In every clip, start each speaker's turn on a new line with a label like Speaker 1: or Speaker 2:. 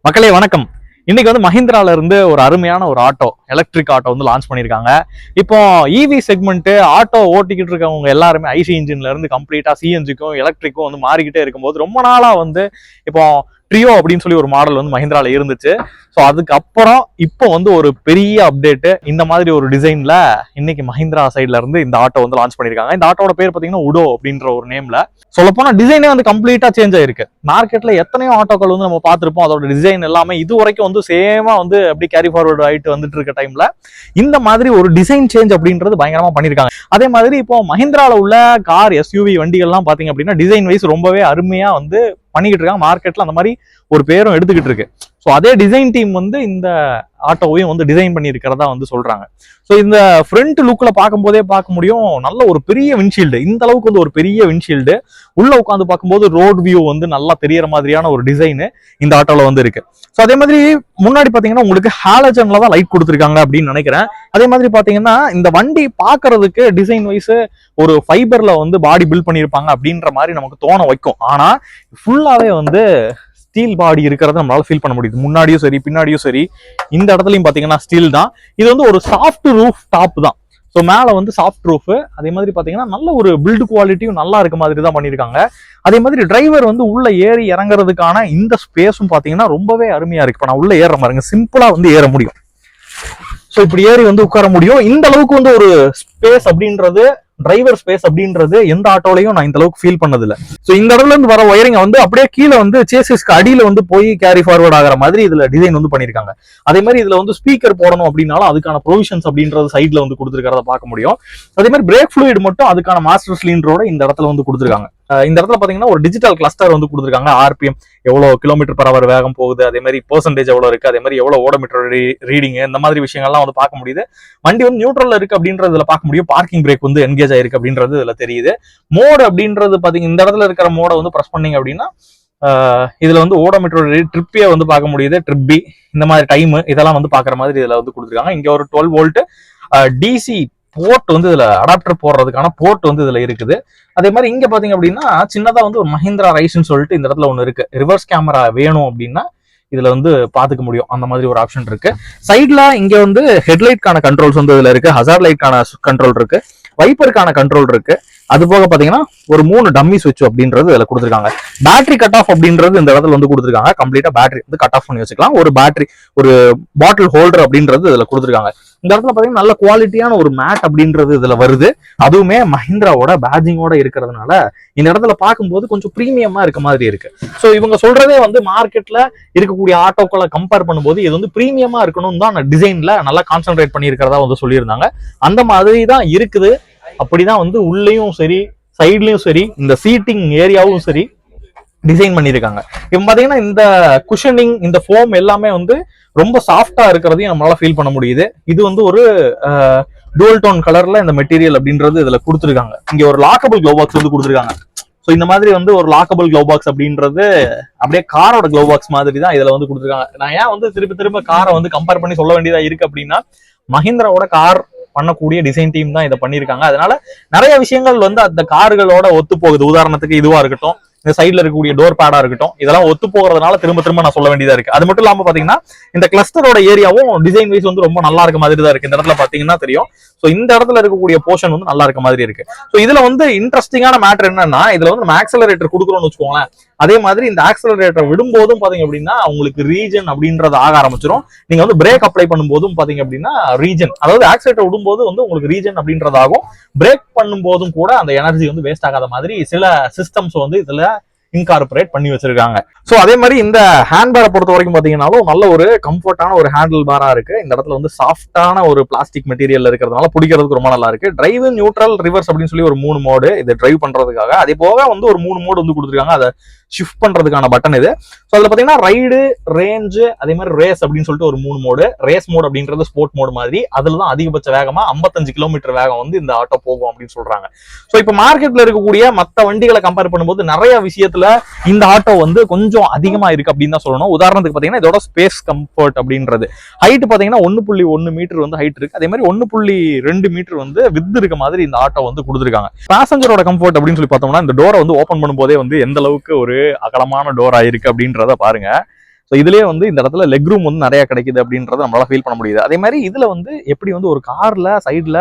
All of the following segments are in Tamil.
Speaker 1: மக்களே வணக்கம். இன்னைக்கு வந்து மஹிந்திரால இருந்து ஒரு அருமையான ஒரு ஆட்டோ, எலக்ட்ரிக் ஆட்டோ வந்து லான்ச் பண்ணியிருக்காங்க. இப்போ இவி செக்மெண்ட் ஆட்டோ ஓட்டிக்கிட்டு இருக்கவங்க எல்லாருமே ஐசி இன்ஜின்ல இருந்து கம்ப்ளீட்டா சிஎன்ஜிக்கும் எலக்ட்ரிக்கும் வந்து மாறிக்கிட்டே இருக்கும்போது ரொம்ப நாளா வந்து இப்போ ட்ரியோ அப்படின்னு சொல்லி ஒரு மாடல் வந்து மஹிந்திரால இருந்துச்சு. ஸோ அதுக்கப்புறம் இப்போ வந்து ஒரு பெரிய அப்டேட் இந்த மாதிரி ஒரு டிசைன்ல இன்னைக்கு மஹிந்திரா சைட்ல இருந்து இந்த ஆட்டோ வந்து லான்ச் பண்ணியிருக்காங்க. இந்த ஆட்டோட பேர் பார்த்தீங்கன்னா உடோ அப்படின்ற ஒரு நேம்ல. சொல்லப்போனா டிசைனே வந்து கம்ப்ளீட்டா சேஞ்ச் ஆயிருக்கு. மார்க்கெட்ல எத்தனையோ ஆட்டோக்கள் வந்து நம்ம பார்த்திருப்போம். அதோட டிசைன் எல்லாமே இது வரைக்கும் வந்து சேமா வந்து அப்படி கேரி ஃபார்வர்ட் ஆயிட்டு வந்துட்டு இருக்க டைம்ல இந்த மாதிரி ஒரு டிசைன் சேஞ்ச் அப்படின்றது பயங்கரமா பண்ணிருக்காங்க. அதே மாதிரி இப்போ மஹிந்திரால உள்ள கார் எஸ்யூவி வண்டிகள்லாம் பாத்தீங்க அப்படின்னா டிசைன் வைஸ் ரொம்பவே அருமையா வந்து பண்ணிக்கிட்டு இருக்காங்க. மார்க்கெட்ல அந்த மாதிரி ஒரு பேரும் எடுத்துக்கிட்டு இருக்கு. ஸோ அதே டிசைன் டீம் வந்து இந்த ஆட்டோவையும் வந்து டிசைன் பண்ணி இருக்கிறதா வந்து சொல்றாங்க. ஸோ இந்த ஃப்ரண்ட் லுக்ல பார்க்கும்போதே பார்க்க முடியும், நல்ல ஒரு பெரிய விண்ட்ஷீல்டு, இந்த அளவுக்கு வந்து ஒரு பெரிய விண்ட்ஷீல்டு, உள்ள உட்காந்து பார்க்கும்போது ரோட் வியூ வந்து நல்லா தெரியற மாதிரியான ஒரு டிசைன் இந்த ஆட்டோல வந்து இருக்கு. ஸோ அதே மாதிரி முன்னாடி பாத்தீங்கன்னா உங்களுக்கு ஹாலஜன்ல தான் லைட் கொடுத்துருக்காங்க அப்படின்னு நினைக்கிறேன். அதே மாதிரி பாத்தீங்கன்னா இந்த வண்டி பாக்குறதுக்கு டிசைன் வைஸ் ஒரு ஃபைபர்ல வந்து பாடி பில்ட் பண்ணியிருப்பாங்க அப்படின்ற மாதிரி நமக்கு தோண வைக்கும். ஆனா ஃபுல்லாவே வந்து ஸ்டீல் பாடி இருக்கிறத நம்மளால ஃபீல் பண்ண முடியுது. முன்னாடியும் சரி பின்னாடியும் சரி இந்த இடத்துலயும் பாத்தீங்கன்னா ஸ்டீல் தான். இது வந்து ஒரு சாஃப்ட் ரூஃப் டாப் தான். ஸோ மேல வந்து சாஃப்ட் ரூஃப், அதே மாதிரி பாத்தீங்கன்னா நல்ல ஒரு பில்ட் குவாலிட்டியும் நல்லா இருக்க மாதிரி தான் பண்ணியிருக்காங்க. அதே மாதிரி டிரைவர் வந்து உள்ள ஏறி இறங்குறதுக்கான இந்த ஸ்பேஸும் பாத்தீங்கன்னா ரொம்பவே அருமையா இருக்கு. இப்போ நான் உள்ள ஏற பாருங்க, சிம்பிளா வந்து ஏற முடியும். ஸோ இப்படி ஏறி வந்து உட்கார முடியும். இந்த அளவுக்கு வந்து ஒரு ஸ்பேஸ் அப்படின்றது, டிரைவர் ஸ்பேஸ் அப்படின்றது எந்த ஆட்டோலையும் நான் இந்த அளவுக்கு ஃபீல் பண்ணது இல்லை. ஸோ இந்த இடத்துல இருந்து வர ஒயரிங் வந்து அப்படியே கீழே வந்து சேசிஸ்க்கு அடியில வந்து போய் கேரி ஃபார்வர்ட் ஆகிற மாதிரி இதுல டிசைன் வந்து பண்ணிருக்காங்க. அதே மாதிரி இதுல வந்து ஸ்பீக்கர் போடணும் அப்படின்னாலும் அதுக்கான ப்ரொவிஷன்ஸ் அப்படின்றது சைட்ல வந்து கொடுத்துருக்கிறத பார்க்க முடியும். அதே மாதிரி பிரேக் ஃப்ளூயிட் மட்டும் அதுக்கான மாஸ்டர் சிலிண்டரோட இந்த இடத்துல வந்து கொடுத்துருக்காங்க. இந்த இடத்துல பாத்தீங்கன்னா ஒரு டிஜிட்டல் கிளஸ்டர் வந்து கொடுத்துருக்காங்க. ஆர்பிஎம் எவ்வளவு கிலோமீட்டர் பர் அவர் வேகம் போகுது, அதே மாதிரி பெர்சன்டேஜ் எவ்வளவு இருக்கு, அதே மாதிரி எவ்வளவு ஓடோமீட்டர் ரீடிங், இந்த மாதிரி விஷயங்கள்லாம் வந்து பார்க்க முடியுது. வண்டி வந்து நியூட்ரல்ல இருக்கு அப்படின்றதுல பார்க்க முடியும். பார்க்கிங் பிரேக் வந்து என்கேஜ் ஆயிருக்கு அப்படின்றது இதுல தெரியுது. மோட் அப்படின்றது பாத்தீங்கன்னா இந்த இடத்துல இருக்கிற மோட வந்து பிரஸ் பண்ணீங்க அப்படின்னா இதுல வந்து ஓடோமீட்டர் ட்ரிப்பே வந்து பார்க்க முடியுது. ட்ரிப் பி இந்த மாதிரி டைம் இதெல்லாம் வந்து பாக்குற மாதிரி இதுல வந்து கொடுத்துருக்காங்க. இங்க ஒரு 12 வோல்ட் டிசி போர்ட் வந்து இதுல அடாப்டர் போடுறதுக்கான போர்ட் வந்து இதுல இருக்குது. அதே மாதிரி இங்க பாத்தீங்க அப்படின்னா சின்னதா வந்து ஒரு மஹிந்திரா ரைஸ்ன்னு சொல்லிட்டு இந்த இடத்துல ஒண்ணு இருக்கு. ரிவர்ஸ் கேமரா வேணும் அப்படின்னா இதுல வந்து பாத்துக்க முடியும், அந்த மாதிரி ஒரு ஆப்ஷன் இருக்கு. சைட்ல இங்க வந்து ஹெட்லைட்கான கண்ட்ரோல்ஸ் வந்து இதுல இருக்கு, ஹசார் லைட்கான கண்ட்ரோல் இருக்கு, வைப்பருக்கான கண்ட்ரோல் இருக்கு. அது போக பாத்தீங்கன்னா ஒரு 3 டம்மி சுவிட்ச் அப்படின்றது இதுல கொடுத்துருக்காங்க. பேட்டரி கட் ஆஃப் அப்படின்றது இந்த இடத்துல வந்து கொடுத்துருக்காங்க. கம்ப்ளீட்டா பேட்டரி வந்து கட் ஆஃப் பண்ணி வச்சுக்கலாம். ஒரு பேட்டரி, ஒரு பாட்டில் ஹோல்டர் அப்படின்றது இதுல கொடுத்துருக்காங்க. இந்த இடத்துல பாத்தீங்கன்னா நல்ல குவாலிட்டியான ஒரு மேட் அப்படின்றது இதுல வருது. அதுவுமே மஹிந்திராவோட பேட்ஜிங்கோட இருக்கிறதுனால இந்த இடத்துல பார்க்கும்போது கொஞ்சம் பிரீமியமா இருக்க மாதிரி இருக்கு. ஸோ இவங்க சொல்றதே வந்து மார்க்கெட்ல இருக்கக்கூடிய ஆட்டோக்களை கம்பேர் பண்ணும்போது இது வந்து பிரீமியமா இருக்கணும் தான் டிசைன்ல நல்லா கான்சென்ட்ரேட் பண்ணி இருக்கிறதா வந்து சொல்லியிருந்தாங்க. அந்த மாதிரி தான் இருக்குது. அப்படிதான் வந்து உள்ளேயும் சரி சைட்லயும் சரி இந்த சீட்டிங் ஏரியாவும் சரி டிசைன் பண்ணியிருக்காங்க. இப்போ பாத்தீங்கன்னா இந்த குஷனிங், இந்த ஃபோம் எல்லாமே வந்து ரொம்ப சாஃப்டா இருக்கிறதையும் நம்மளால ஃபீல் பண்ண முடியுது. இது வந்து ஒரு டூவல் டோன் கலர்ல இந்த மெட்டீரியல் அப்படின்றது இதுல கொடுத்துருக்காங்க. இங்க ஒரு லாக்கபிள் க்ளோ பாக்ஸ் வந்து கொடுத்துருக்காங்க. ஸோ இந்த மாதிரி வந்து ஒரு லாக்கபிள் க்ளோ பாக்ஸ் அப்படின்றது அப்படியே காரோட க்ளோ பாக்ஸ் மாதிரி தான் இதுல வந்து கொடுத்துருக்காங்க. நான் ஏன் வந்து திரும்ப காரை வந்து கம்பேர் பண்ணி சொல்ல வேண்டியதா இருக்கு அப்படின்னா, மஹிந்திராவோட கார் பண்ணக்கூடிய டிசைன் டீம் தான் இதை பண்ணியிருக்காங்க. அதனால நிறைய விஷயங்கள் வந்து அந்த கார்களோட ஒத்து போகுது. உதாரணத்துக்கு இதுவா இருக்கட்டும், இந்த சைட்ல இருக்கக்கூடிய டோர் பேடா இருக்கட்டும், இதெல்லாம் ஒத்து போகிறதுனால திரும்ப நான் சொல்ல வேண்டியதா இருக்கு. அது மட்டும் இல்லாம பாத்தீங்கன்னா இந்த கிளஸ்டரோட ஏரியாவும் டிசைன் வைஸ் வந்து ரொம்ப நல்லா இருக்க மாதிரி தான் இருக்கு. இந்த இடத்துல பாத்தீங்கன்னா தெரியும். ஸோ இந்த இடத்துல இருக்கக்கூடிய போர்ஷன் வந்து நல்லா இருக்க மாதிரி இருக்கு. ஸோ இதுல வந்து இன்ட்ரெஸ்டிங்கான மேட்டர் என்னன்னா, இதுல வந்து நம்ம ஆக்சலரேட்டர் கொடுக்குறோம்னு வச்சுக்கோங்களேன். அதே மாதிரி இந்த ஆக்சலரேட்டர் விடும்போதும் பாத்தீங்க அப்படின்னா உங்களுக்கு ரீஜன் அப்படின்றது ஆக ஆரம்பிச்சிடும். நீங்க வந்து பிரேக் அப்ளை பண்ணும்போதும் பாத்தீங்க அப்படின்னா ரீஜன், அதாவது ஆக்சலரேட்டர் விடும்போது வந்து உங்களுக்கு ரீஜன் அப்படின்றது ஆகும். பிரேக் பண்ணும்போதும் கூட அந்த எனர்ஜி வந்து வேஸ்ட் ஆகாத மாதிரி சில சிஸ்டம்ஸ் வந்து இதுல இன்கார்பரேட் பண்ணி வச்சிருக்காங்க. சோ அதே மாதிரி இந்த ஹேண்ட் பேரை பொறுத்த வரைக்கும் பாத்தீங்கன்னாலும் நல்ல ஒரு கம்ஃபர்டான ஒரு ஹேண்டில் பாரா இருக்கு. இந்த இடத்துல வந்து சாஃப்டான ஒரு பிளாஸ்டிக் மெட்டீரியல் இருக்கிறதுனால பிடிக்கிறதுக்கு ரொம்ப நல்லா இருக்கு. டிரைவ், நியூட்ரல், ரிவர்ஸ் அப்படின்னு சொல்லி ஒரு 3 மோடு இது டிரைவ் பண்றதுக்காக. அதே போக வந்து ஒரு 3 மோடு வந்து கொடுத்துருக்காங்க. அதை ஷிஃப்ட் பண்றதுக்கான பட்டன் இது. ஸோ அதுல பாத்தீங்கன்னா ரைடு, ரேஞ்சு, அதே மாதிரி ரேஸ் அப்படின்னு சொல்லிட்டு ஒரு 3 மோடு. ரேஸ் மோட் அப்படின்றது ஸ்போர்ட் மோடு மாதிரி. அதுலதான் அதிகபட்ச வேகமா 55 கிலோமீட்டர் வேகம் வந்து இந்த ஆட்டோ போகும் அப்படின்னு சொல்றாங்க. ஸோ இப்போ மார்க்கெட்ல இருக்கக்கூடிய மற்ற வண்டிகளை கம்பேர் பண்ணும்போது நிறைய விஷயத்துல இந்த ஆட்டோ வந்து கொஞ்சம் அதிகமா இருக்கு அப்படின்னு தான் சொல்லணும். உதாரணத்துக்கு பாத்தீங்கன்னா இதோட ஸ்பேஸ் கம்ஃபர்ட் அப்படின்றது ஹைட் பாத்தீங்கன்னா 1.1 மீட்டர் வந்து ஹைட் இருக்கு. அதே மாதிரி 1.2 மீட்டர் வந்து வித் இருக்க மாதிரி இந்த ஆட்டோ வந்து கொடுத்துருக்காங்க. பேசஞ்சரோட கம்ஃபர்ட் அப்படின்னு சொல்லி பார்த்தோம்னா இந்த டோரை வந்து ஓபன் பண்ணும்போதே வந்து எந்த அளவுக்கு ஒரு அகலமான டோரா இருக்கு அப்படின்றத பாருங்க. ஸோ இதுலயே வந்து இந்த இடத்துல லெக் ரூம் வந்து நிறைய கிடைக்குது அப்படின்றத நம்மளால ஃபீல் பண்ண முடியுது. அதே மாதிரி இதுல வந்து எப்படி வந்து ஒரு கார்ல சைட்ல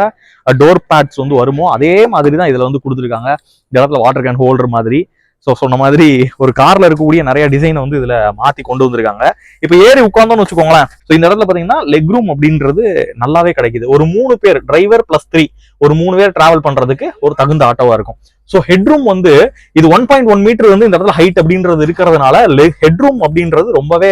Speaker 1: டோர் பேட்ஸ் வந்து வருமோ அதே மாதிரி தான் இதுல வந்து கொடுத்துருக்காங்க. இந்த இடத்துல வாட்டர் கேன் ஹோல்டர் மாதிரி. ஸோ சொன்ன மாதிரி ஒரு கார்ல இருக்கக்கூடிய நிறைய டிசைனை வந்து இதுல மாத்தி கொண்டு வந்திருக்காங்க. இப்போ ஏறி உட்கார்ந்தோம்னு வச்சுக்கோங்களேன். ஸோ இந்த இடத்துல பாத்தீங்கன்னா லெக் ரூம் அப்படின்றது நல்லாவே கிடைக்குது. ஒரு 3 பேர் டிரைவர் பிளஸ் 3 ஒரு 3 பேர் டிராவல் பண்றதுக்கு ஒரு தகுந்த ஆட்டோவா இருக்கும். ஸோ ஹெட்ரூம் வந்து இது 1.1 மீட்டர் வந்து இந்த இடத்துல ஹைட் அப்படின்றது இருக்கிறதுனால ஹெட்ரூம் அப்படின்றது ரொம்பவே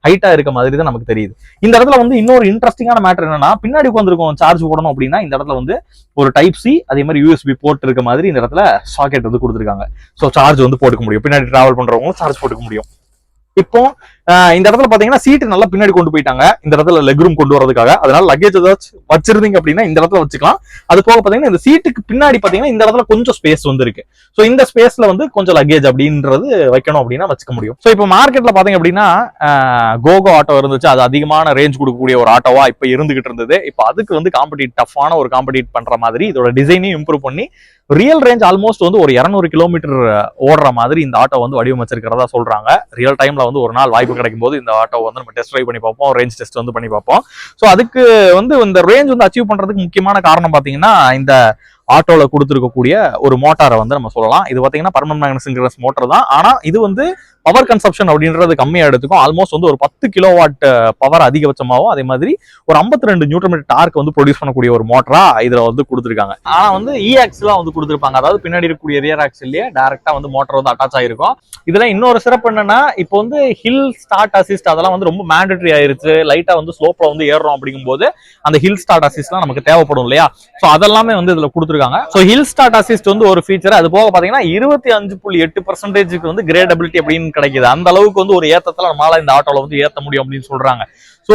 Speaker 1: ஹைட்டா இருக்க மாதிரி தான் நமக்கு தெரியுது. இந்த இடத்துல வந்து இன்னொரு இன்ட்ரெஸ்டிங்கான மேட்டர் என்னன்னா, பின்னாடி உட்காந்துருக்கோம் சார்ஜ் போடணும் அப்படின்னா இந்த இடத்துல வந்து ஒரு டைப் சி அதே மாதிரி யூஎஸ்பி போர்ட் இருக்க மாதிரி இந்த இடத்துல சாக்கெட் வந்து கொடுத்துருக்காங்க. ஸோ சார்ஜ் வந்து போட்டுக்க முடியும். பின்னாடி டிராவல் பண்றவங்களும் சார்ஜ் போட்டுக்க முடியும். இப்போ இந்த இடத்துல பாத்தீங்கன்னா சீட்டு நல்லா பின்னாடி கொண்டு போயிட்டாங்க இந்த இடத்துல லெக் ரூம் கொண்டு வரதுக்காக. அதனால லக்கேஜ் ஏதாச்சும் வச்சிருந்தீங்க அப்படின்னா இந்த இடத்துல வச்சுக்கலாம். அது போக பாத்தீங்கன்னா இந்த சீட்டுக்கு பின்னாடி பாத்தீங்கன்னா இந்த இடத்துல கொஞ்சம் ஸ்பேஸ் வந்து இருக்கு. ஸோ இந்த ஸ்பேஸ்ல வந்து கொஞ்சம் லக்கேஜ் அப்படின்றது வைக்கணும் அப்படின்னா வச்சுக்க முடியும். ஸோ இப்போ மார்க்கெட்ல பாத்தீங்க அப்படின்னா கோகோ ஆட்டோ இருந்துச்சு. அது அதிகமான ரேஞ்ச் கொடுக்கக்கூடிய ஒரு ஆட்டோவா இப்ப இருந்துகிட்டு இருந்தது. இப்போ அதுக்கு வந்து டஃப்பான ஒரு காம்படிட் பண்ற மாதிரி இதோட டிசைனையும் இம்ப்ரூவ் பண்ணி ரியல் ரேஞ்ச் ஆல்மோஸ்ட் வந்து ஒரு 200 கிலோமீட்டர் ஓடுற மாதிரி இந்த ஆட்டோ வந்து வடிவமைச்சிருக்கிறதா சொல்றாங்க. ரியல் டைம்ல வந்து ஒரு நாள் வாய்ப்பு கிடைக்கும் போது இந்த ஆட்டோ வந்து நம்ம டெஸ்ட் ட்ரைவ் பண்ணி பார்ப்போம், ரேஞ்ச் டெஸ்ட் வந்து பண்ணி பார்ப்போம். ஸோ அதுக்கு வந்து இந்த ரேஞ்ச் வந்து அச்சீவ் பண்றதுக்கு முக்கியமான காரணம் பாத்தீங்கன்னா இந்த ஆட்டோல கொடுத்துருக்கக்கூடிய ஒரு மோட்டாரை வந்து நம்ம சொல்லலாம். இது பாத்தீங்கன்னா பர்மனன்ட் மேக்னஸ் மோட்டர் தான். ஆனா இது வந்து பவர் கன்சப்ஷன் அப்படின்றது கம்மியா எடுத்துக்கும். ஆல்மோஸ்ட் வந்து ஒரு 10 கிலோவாட் பவர் அதிகபட்சமாகவும் அதே மாதிரி ஒரு 52 நியூட்டன் மீட்டர் டார்க் வந்து ப்ரொடியூஸ் பண்ணக்கூடிய ஒரு மோட்டரா இதுல வந்து கொடுத்துருக்காங்க. ஆனா வந்து ஆக்சிலாம் வந்து கொடுத்துருப்பாங்க. அதாவது பின்னாடி இருக்கக்கூடிய ரியர் ஆக்சிலேயே டைரக்டா வந்து மோட்டர் வந்து அட்டாச் ஆயிருக்கும். இதுல இன்னொரு சிறப்பு என்னன்னா, இப்போ வந்து ஹில் ஸ்டார்ட் அசிஸ்ட் அதெல்லாம் வந்து ரொம்ப மேண்டட்டரி ஆயிருச்சு. லைட்டா வந்து ஸ்லோப்ல வந்து ஏறுறோம் அப்படிங்கும் போது அந்த ஹில் ஸ்டார்ட் அசிஸ்ட்லாம் நமக்கு தேவைப்படும் இல்லையா? ஸோ அதெல்லாமே வந்து இதுல கொடுத்துருக்காங்க. ஸோ ஹில் ஸ்டார்ட் அசிஸ்ட் வந்து ஒரு ஃபீச்சர். அது போக பாத்தீங்கன்னா 25.8% வந்து கிரேடபிலிட்டி அப்படின்னு கிடைக்குது. அந்த அளவுக்கு வந்து ஒரு ஏத்தத்துல நம்மளால இந்த ஆட்டோல வந்து ஏத்த முடியும் அப்படின்னு சொல்றாங்க. சோ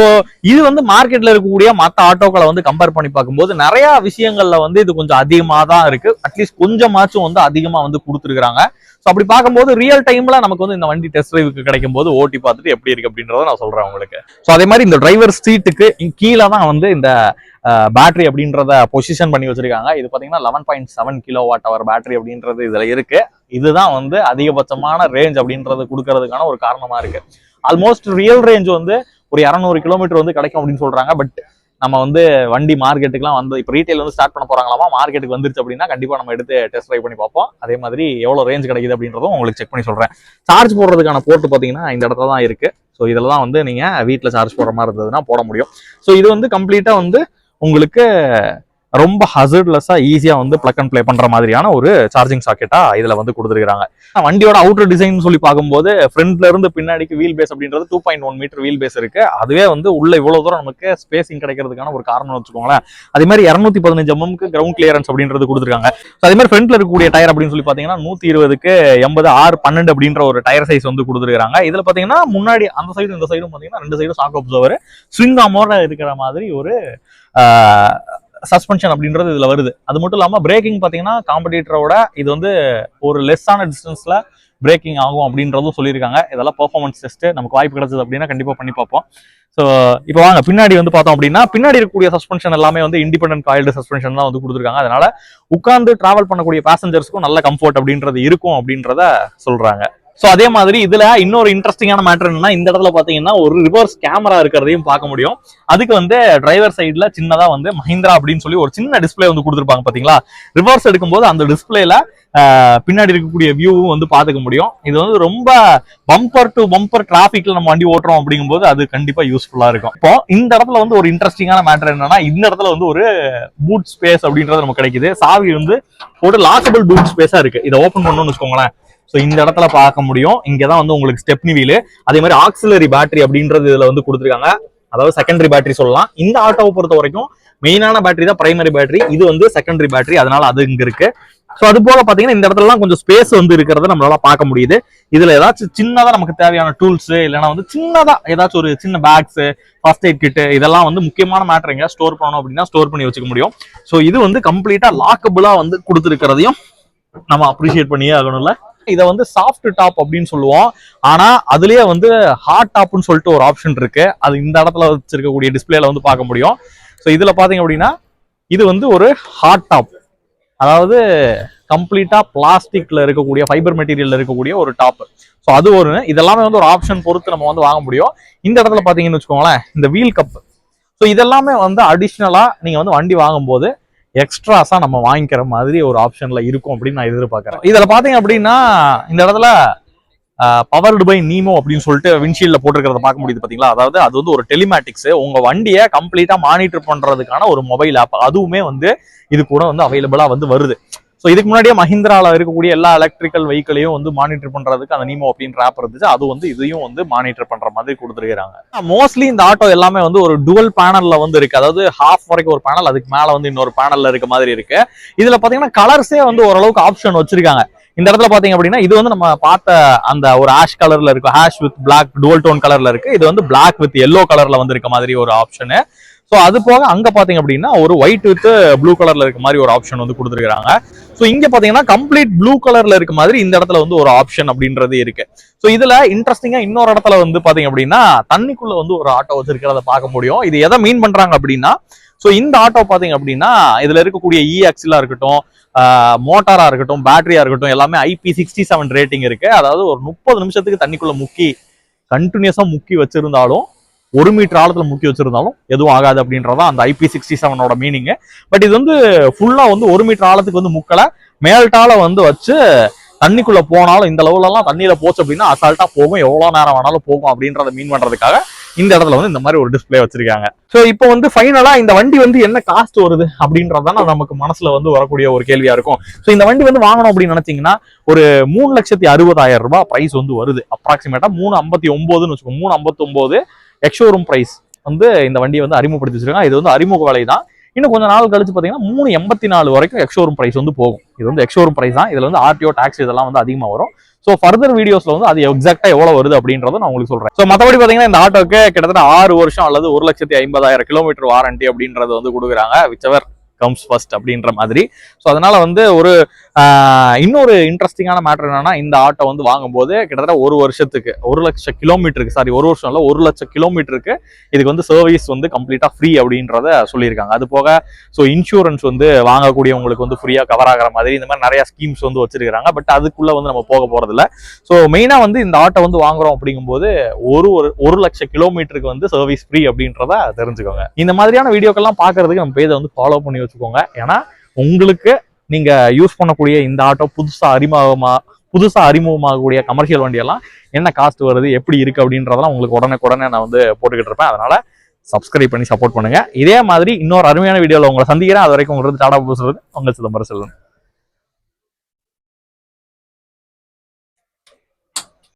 Speaker 1: இது வந்து மார்க்கெட்ல இருக்கக்கூடிய மற்ற ஆட்டோக்களை வந்து கம்பேர் பண்ணி பார்க்கும்போது நிறைய விஷயங்கள்ல வந்து இது கொஞ்சம் அதிகமா தான் இருக்கு. அட்லீஸ்ட் கொஞ்சமாச்சும் வந்து அதிகமா வந்து கொடுத்துருக்காங்க. ஸோ அப்படி பார்க்கும்போது ரியல் டைம்ல நமக்கு வந்து இந்த வண்டி டெஸ்ட் டிரைவுக்கு கிடைக்கும் போது ஓட்டி பார்த்துட்டு எப்படி இருக்கு அப்படின்றத நான் சொல்றேன் உங்களுக்கு. ஸோ அதே மாதிரி இந்த டிரைவர் சீட்டுக்கு கீழே தான் வந்து இந்த பேட்டரி அப்படின்றத பொசிஷன் பண்ணி வச்சிருக்காங்க. இது பாத்தீங்கன்னா 11.7 கிலோவாட் அவர் பேட்டரி அப்படின்றது இதுல இருக்கு. இதுதான் வந்து அதிகபட்சமான ரேஞ்ச் அப்படின்றது கொடுக்கறதுக்கான ஒரு காரணமா இருக்கு. ஆல்மோஸ்ட் ரியல் ரேஞ்ச் வந்து ஒரு 200 கிலோமீட்டர் வந்து கிடைக்கும் அப்படின்னு சொல்றாங்க. பட் நம்ம வந்து வண்டி மார்க்கெட்டுக்குலாம் வந்து இப்போ ரீட்டைல் வந்து ஸ்டார்ட் பண்ண போறாங்களாமா, மார்க்கெட்டுக்கு வந்துருச்சு அப்படின்னா கண்டிப்பா நம்ம எடுத்து டெஸ்ட் ட்ரைவ் பண்ணி பார்ப்போம். அதே மாதிரி எவ்வளவு ரேஞ்ச் கிடைக்குது அப்படின்றதும் உங்களுக்கு செக் பண்ணி சொல்றேன். சார்ஜ் போடுறதுக்கான போர்ட் பாத்தீங்கன்னா இந்த இடத்துல தான் இருக்கு. ஸோ இதில் தான் வந்து நீங்க வீட்டில் சார்ஜ் போடுற மாதிரி இருந்ததுன்னா போட முடியும். ஸோ இது வந்து கம்ப்ளீட்டா வந்து உங்களுக்கு ரொம்ப ஹசர்ட்லெஸ்ஸா ஈஸியா வந்து பிளக் அண்ட் பிளே பண்ற மாதிரியான ஒரு சார்ஜிங் சாக்கெட்டா இதுல வந்து கொடுத்துருக்காங்க. வண்டியோட அவுட்டர் டிசைன் சொல்லி பார்க்கும்போது ஃப்ரண்ட்ல இருந்து பின்னாடிக்கு வீல் பேஸ் அப்படின்றது 2.1 மீட்டர் வீல் பேஸ் இருக்கு. அதுவே வந்து உள்ள இவ்வளவு தூரம் நமக்கு ஸ்பேசிங் கிடைக்கிறதுக்கான ஒரு காரணம் வச்சுக்கோங்களேன். அதே மாதிரி 215 mm கிரவுண்ட் கிளியரன்ஸ் அப்படின்றது கொடுத்துருக்காங்க. அதே மாதிரி ஃப்ரண்ட்ல இருக்கக்கூடிய டயர் அப்படின்னு சொல்லி பாத்தீங்கன்னா 120க்கு 80 R12 அப்படின்ற ஒரு டயர் சைஸ் வந்து கொடுத்துருக்காங்க. இதுல பாத்தீங்கன்னா முன்னாடி அந்த சைடும் இந்த சைடும் பாத்தீங்கன்னா 2 சைடும் ஷாக் அப்சர்வர் ஸ்விங் ஆமோட இருக்கிற மாதிரி ஒரு சஸ்பென்ஷன் அப்படின்றது இதுல வருது. அது மட்டும் இல்லாம பிரேக்கிங் பாத்தீங்கன்னா காம்படிட்டரோட இது வந்து ஒரு லெஸ்ஸான டிஸ்டன்ஸ்ல பிரேக்கிங் ஆகும் அப்படின்றதும் சொல்லியிருக்காங்க. இதெல்லாம் பெர்ஃபார்மன்ஸ் டெஸ்ட் நமக்கு வாய்ப்பு கிடைச்சது அப்படின்னா கண்டிப்பா பண்ணி பார்ப்போம். ஸோ இப்போ வாங்க பின்னாடி வந்து பார்த்தோம் அப்படின்னா பின்னாடி இருக்கக்கூடிய சஸ்பென்ஷன் எல்லாமே வந்து இண்டிபெண்டன்ட் காயில்டு சஸ்பென்ஷன் தான் வந்து கொடுத்துருக்காங்க. அதனால உட்கார்ந்து டிராவல் பண்ணக்கூடிய பேசஞ்சர்ஸ்க்கும் நல்ல கம்ஃபர்ட் அப்படின்றது இருக்கும் அப்படின்றத சொல்றாங்க. ஸோ அதே மாதிரி இதுல இன்னொரு இன்ட்ரெஸ்டிங்கான மேட்டர் என்னன்னா, இந்த இடத்துல பாத்தீங்கன்னா ஒரு ரிவர்ஸ் கேமரா இருக்கிறதையும் பார்க்க முடியும். அதுக்கு வந்து டிரைவர் சைட்ல சின்னதா வந்து மஹிந்திரா அப்படின்னு சொல்லி ஒரு சின்ன டிஸ்பிளே வந்து கொடுத்துருப்பாங்க பாத்தீங்களா. ரிவர்ஸ் எடுக்கும்போது அந்த டிஸ்பிளேல பின்னாடி இருக்கக்கூடிய வியூவும் வந்து பாத்துக்க முடியும். இது வந்து ரொம்ப பம்பர் டு பம்பர் டிராபிக்ல நம்ம வண்டி ஓட்டுறோம் அப்படிங்கும்போது அது கண்டிப்பா யூஸ்ஃபுல்லா இருக்கும். இப்போ இந்த இடத்துல வந்து ஒரு இன்ட்ரெஸ்டிங்கான மேட்டர் என்னன்னா, இந்த இடத்துல வந்து ஒரு பூட் ஸ்பேஸ் அப்படின்றது நமக்கு கிடைக்குது. சாவி வந்து ஒரு லாக்கபிள் பூட் ஸ்பேஸா இருக்கு. இதை ஓபன் பண்ணணும்னு வச்சுக்கோங்களேன். ஸோ இந்த இடத்துல பார்க்க முடியும். இங்கதான் வந்து உங்களுக்கு ஸ்டெப்னி வீலு, அதே மாதிரி ஆக்சிலரி பேட்டரி அப்படின்றது இதுல வந்து கொடுத்துருக்காங்க. அதாவது செகண்டரி பேட்டரி சொல்லலாம். இந்த ஆட்டோவை பொறுத்த வரைக்கும் மெயினான பேட்டரி தான் பிரைமரி பேட்டரி, இது வந்து செகண்டரி பேட்டரி, அதனால அது இங்க இருக்கு. ஸோ அது போக பாத்தீங்கன்னா இந்த இடத்துல கொஞ்சம் ஸ்பேஸ் வந்து இருக்கிறத நம்மளால பார்க்க முடியுது. இதுல ஏதாச்சும் சின்னதா நமக்கு தேவையான டூல்ஸ் இல்லைன்னா வந்து சின்னதா ஏதாச்சும் ஒரு சின்ன பேக்ஸ், ஃபர்ஸ்ட் எய்ட் கிட் இதெல்லாம் வந்து முக்கியமான மேட்டர் எங்க ஸ்டோர் பண்ணணும் அப்படின்னா ஸ்டோர் பண்ணி வச்சுக்க முடியும். ஸோ இது வந்து கம்ப்ளீட்டா லாக்கபிளா வந்து கொடுத்துருக்கிறதையும் நம்ம அப்ரிஷியேட் பண்ணியே ஆகணும்ல. இதை வந்து சாஃப்ட் டாப் அப்படின்னு சொல்லுவோம். ஆனா அதுலயே வந்து ஹார்ட் டாப்னு சொல்லிட்டு ஒரு ஆப்ஷன் இருக்கு. அது இந்த இடத்துல வச்சிருக்கக்கூடிய டிஸ்பிளேல வந்து பார்க்க முடியும். ஸோ இதுல பாத்தீங்க அப்படின்னா இது வந்து ஒரு ஹார்ட் டாப், அதாவது கம்ப்ளீட்டா பிளாஸ்டிக்ல இருக்கக்கூடிய ஃபைபர் மெட்டீரியல்ல இருக்கக்கூடிய ஒரு டாப். ஸோ அது ஒரு இதெல்லாமே வந்து ஒரு ஆப்ஷன் பொறுத்து நம்ம வந்து வாங்க முடியும். இந்த இடத்துல பாத்தீங்கன்னு வச்சுக்கோங்களேன், இந்த வீல் கப். ஸோ இதெல்லாமே வந்து அடிஷ்னலா நீங்க வந்து வண்டி வாங்கும்போது எக்ஸ்ட்ராஸா நம்ம வாங்கிக்கிற மாதிரி ஒரு ஆப்ஷன்ல இருக்கும் அப்படின்னு நான் எதிர்பார்க்கறேன். இதுல பாத்தீங்க அப்படின்னா இந்த இடத்துல பவர்டு பை நீமோ அப்படின்னு சொல்லிட்டு விண்ட்ஷீல்ட்ல போட்டிருக்கிறத பார்க்க முடியுது பாத்தீங்களா. அதாவது அது வந்து ஒரு டெலிமேட்டிக்ஸ், உங்க வண்டியை கம்ப்ளீட்டா மானிட்டர் பண்றதுக்கான ஒரு மொபைல் ஆப். அதுவுமே வந்து இது கூட வந்து அவைலபிளா வந்து வருது. ஸோ இதுக்கு முன்னாடியே மஹிந்திரால இருக்கக்கூடிய எல்லா எலக்ட்ரிக்கல் வெஹிக்கிளையும் வந்து மானிட்டர் பண்றதுக்கு அந்த நீமோ அப்படின்ற ஆப் இருந்துச்சு. அது வந்து இதையும் வந்து மானிட்டர் பண்ற மாதிரி கொடுத்துருக்காங்க. மோஸ்ட்லி இந்த ஆட்டோ எல்லாமே வந்து ஒரு டுவல் பேனல்ல வந்து இருக்கு. அதாவது ஹாஃப் வரைக்கும் ஒரு பேனல், அதுக்கு மேல வந்து இன்னொரு பேனல்ல இருக்க மாதிரி இருக்கு. இதுல பாத்தீங்கன்னா கலர்ஸே வந்து ஓரளவுக்கு ஆப்ஷன் வச்சிருக்காங்க. இந்த இடத்துல பாத்தீங்க அப்படின்னா இது வந்து நம்ம பார்த்த அந்த ஒரு ஆஷ் கலர்ல இருக்கும், ash with black dual tone கலர்ல இருக்கு. இது வந்து பிளாக் வித் எல்லோ கலர்ல வந்து இருக்க மாதிரி ஒரு ஆப்ஷனு. ஸோ அது போக அங்க பாத்தீங்க அப்படின்னா ஒரு ஒயிட் வித் ப்ளூ கலர்ல இருக்க மாதிரி ஒரு ஆப்ஷன் வந்து கொடுத்துருக்காங்க. ஸோ இங்க பாத்தீங்கன்னா கம்ப்ளீட் ப்ளூ கலர்ல இருக்க மாதிரி இந்த இடத்துல வந்து ஒரு ஆப்ஷன் அப்படின்றது இருக்கு. ஸோ இதுல இன்ட்ரெஸ்டிங்கா இன்னொரு இடத்துல வந்து பாத்தீங்க அப்படின்னா தண்ணிக்குள்ள வந்து ஒரு ஆட்டோ வச்சிருக்கிறத பார்க்க முடியும். இது எதை மீன் பண்றாங்க அப்படின்னா, ஸோ இந்த ஆட்டோ பாத்தீங்க அப்படின்னா இதுல இருக்கக்கூடிய ஆக்சிலா இருக்கட்டும், மோட்டாரா இருக்கட்டும், பேட்டரியா இருக்கட்டும், எல்லாமே IP67 ரேட்டிங் இருக்கு. அதாவது ஒரு 30 நிமிஷத்துக்கு தண்ணிக்குள்ள முக்கி கண்டினியூஸா முக்கி வச்சிருந்தாலும், 1 மீட்டர் ஆழத்துல முக்கி வச்சிருந்தாலும் எதுவும் ஆகாது அப்படின்றதா அந்த IP67 மீனிங். பட் இது வந்து ஃபுல்லா வந்து 1 மீட்டர் ஆழத்துக்கு வந்து முக்கல, மேல்டால வந்து வச்சு தண்ணிக்குள்ள போனாலும் இந்த லெவல்ல எல்லாம் தண்ணியில போச்சு அப்படின்னா அசால்ட்டா போகும், எவ்வளவு நேரம் வேணாலும் போகும் அப்படின்றத மீன் பண்றதுக்காக இந்த இடத்துல வந்து இந்த மாதிரி ஒரு டிஸ்பிளே வச்சிருக்காங்க. சோ இப்போ வந்து ஃபைனலா இந்த வண்டி வந்து என்ன காஸ்ட் வருது அப்படின்றதான நமக்கு மனசுல வந்து வரக்கூடிய ஒரு கேள்வியா இருக்கும். சோ இந்த வண்டி வந்து வாங்கணும் அப்படின்னு நினைச்சீங்கன்னா ஒரு 3,60,000 ரூபாய் பிரைஸ் வந்து வருது. அப்ராக்சிமேட்டா 3,59 வச்சுக்கோங்க. 3,59 எக்ஸ்ஷோரூம் பிரைஸ் வந்து இந்த வண்டியை வந்து அறிமுகப்படுத்தி வச்சிருக்காங்க. இது வந்து அறிமுக விலை தான். இன்னும் கொஞ்சம் நாள் கழிச்சு பாத்தீங்கன்னா 3,84 வரைக்கும் எக்ஸ்ஷோரூம் பிரைஸ் வந்து போகும். இது வந்து எக்ஸ்ஷோரூம் பிரைஸ் தான். இதுல வந்து ஆர்டிஓ டாக்ஸ் இதெல்லாம் வந்து அதிகமா வரும். சோ ஃபர்தர் வீடியோஸ்ல வந்து அது எக்ஸாக்டா எவ்வளவு வருது அப்படின்றத நான் உங்களுக்கு சொல்றேன். சோ மத்தபடி பாத்தீங்கன்னா இந்த ஆட்டோக்கு கிட்டத்தட்ட 6 வருஷம் அல்லது 1,50,000 கிலோமீட்டர் வாரண்டி அப்படின்றது வந்து கொடுக்குறாங்க. விச்சவர் கம்ஸ் ஃபர்ஸ்ட் அப்படின்ற மாதிரி. ஸோ அதனால வந்து ஒரு இன்னொரு இன்ட்ரெஸ்டிங்கான மேட்டர் என்னன்னா, இந்த ஆட்டோ வந்து வாங்கும்போது கிட்டத்தட்ட 1 வருஷத்துக்கு 1,00,000 கிலோமீட்டருக்கு, சாரி 1 வருஷம் இல்ல 1,00,000 கிலோமீட்டருக்கு இதுக்கு வந்து சர்வீஸ் வந்து கம்ப்ளீட்டா ஃப்ரீ அப்படின்றத சொல்லியிருக்காங்க. அது போக ஸோ இன்சூரன்ஸ் வந்து வாங்கக்கூடியவங்களுக்கு வந்து ஃப்ரீயா கவர் ஆகிற மாதிரி இந்த மாதிரி நிறைய ஸ்கீம்ஸ் வந்து வச்சிருக்காங்க. பட் அதுக்குள்ள வந்து நம்ம போக போறது இல்லை. ஸோ மெயினா வந்து இந்த ஆட்டோ வந்து வாங்குறோம் அப்படிங்கும்போது 1,00,000 கிலோமீட்டருக்கு வந்து சர்வீஸ் ஃப்ரீ அப்படின்றத தெரிஞ்சுக்கோங்க. இந்த மாதிரியான வீடியோக்கெல்லாம் பாக்குறதுக்கு நம்ம பேஜை வந்து ஃபாலோ பண்ணி வச்சுக்கோங்க. ஏன்னா உங்களுக்கு நீங்க யூஸ் பண்ணக்கூடிய இந்த ஆட்டோ புதுசா அறிமுகமாகக்கூடிய கமர்ஷியல் வண்டியெல்லாம் என்ன காஸ்ட் வருது, எப்படி இருக்கு அப்படின்றதெல்லாம் உங்களுக்கு உடனே நான் வந்து போட்டுக்கிட்டு இருப்பேன். அதனால சப்ஸ்கிரைப் பண்ணி சப்போர்ட் பண்ணுங்க. இதே மாதிரி இன்னொரு அருமையான வீடியோல உங்களை சந்திக்கிறேன். அது வரைக்கும் உங்களுக்கு டாடா பேசுறது உங்க சிதம்பரம் செல்வன்.